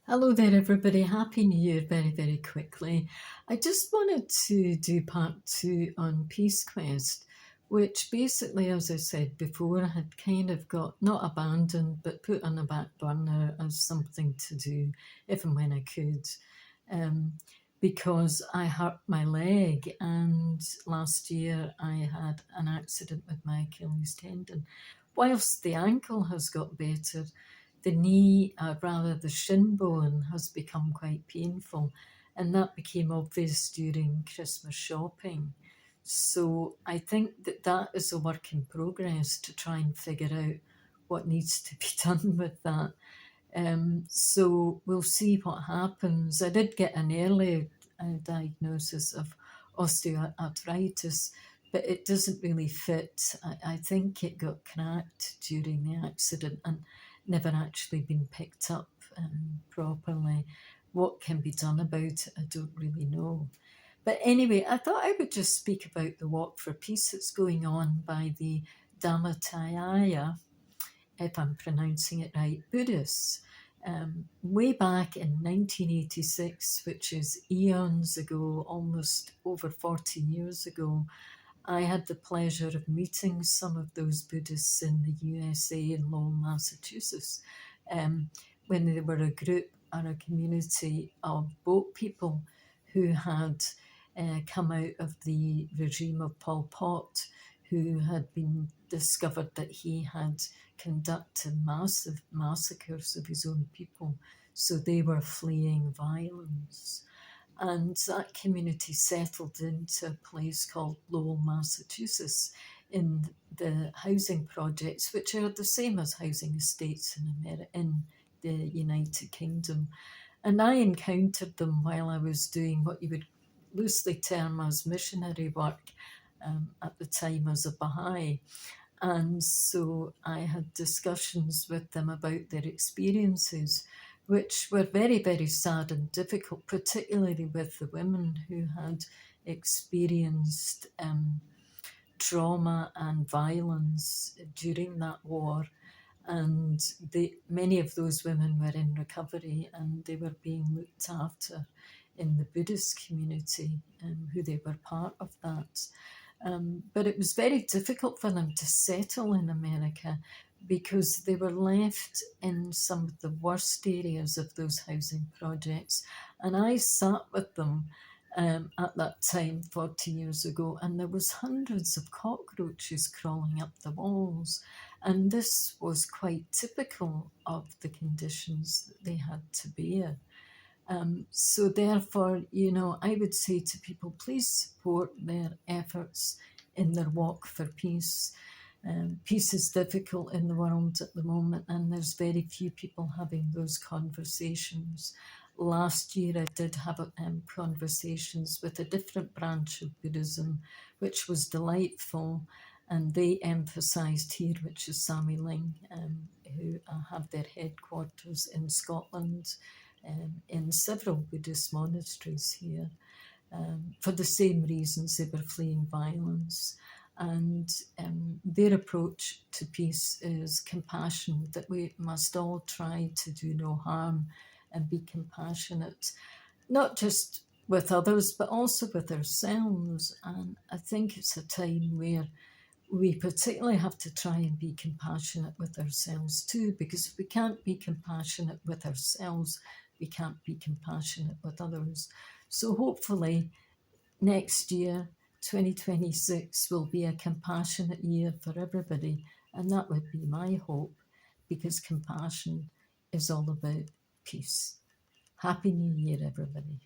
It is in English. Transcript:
Hello there, everybody. Happy New Year very, very quickly. I just wanted to do part two on Peace Quest, which basically, as I said before, had kind of got not abandoned but put on a back burner as something to do if and when I could. Um, because I hurt my leg, and last year I had an accident with my Achilles tendon. Whilst the ankle has got better, the knee, rather the shin bone, has become quite painful, and that became obvious during Christmas shopping. So I think that is a work in progress to try and figure out what needs to be done with that. So we'll see what happens. I did get an early diagnosis of osteoarthritis, but it doesn't really fit. I think it got cracked during the accident and never actually been picked up properly. What can be done about it, I don't really know. But anyway, I thought I would just speak about the Walk for Peace that's going on by the Dhammaticaya, if I'm pronouncing it right, Buddhists. Way back in 1986, which is eons ago, almost over 40 years ago, I had the pleasure of meeting some of those Buddhists in the USA, in Lowell, Massachusetts, when they were a group or a community of boat people who had come out of the regime of Pol Pot, who had been discovered that he had conducted massive massacres of his own people. So they were fleeing violence. And that community settled into a place called Lowell, Massachusetts, in the housing projects, which are the same as housing estates in the United Kingdom. And I encountered them while I was doing what you would loosely term as missionary work, at the time as a Baha'i. And so I had discussions with them about their experiences, which were very, very sad and difficult, particularly with the women who had experienced trauma and violence during that war. And many of those women were in recovery, and they were being looked after in the Buddhist community, who they were part of that. But it was very difficult for them to settle in America because they were left in some of the worst areas of those housing projects. And I sat with them at that time, 40 years ago, and there was hundreds of cockroaches crawling up the walls. And this was quite typical of the conditions that they had to bear. So therefore, I would say to people, please support their efforts in their walk for peace. Peace is difficult in the world at the moment, and there's very few people having those conversations. Last year, I did have conversations with a different branch of Buddhism, which was delightful, and they emphasised here, which is Sami Ling, who have their headquarters in Scotland, in several Buddhist monasteries here, for the same reasons. They were fleeing violence. And their approach to peace is compassion, that we must all try to do no harm and be compassionate, not just with others, but also with ourselves. And I think it's a time where we particularly have to try and be compassionate with ourselves too, because if we can't be compassionate with ourselves, we can't be compassionate with others. So hopefully next year, 2026, will be a compassionate year for everybody. And that would be my hope, because compassion is all about peace. Happy New Year, everybody.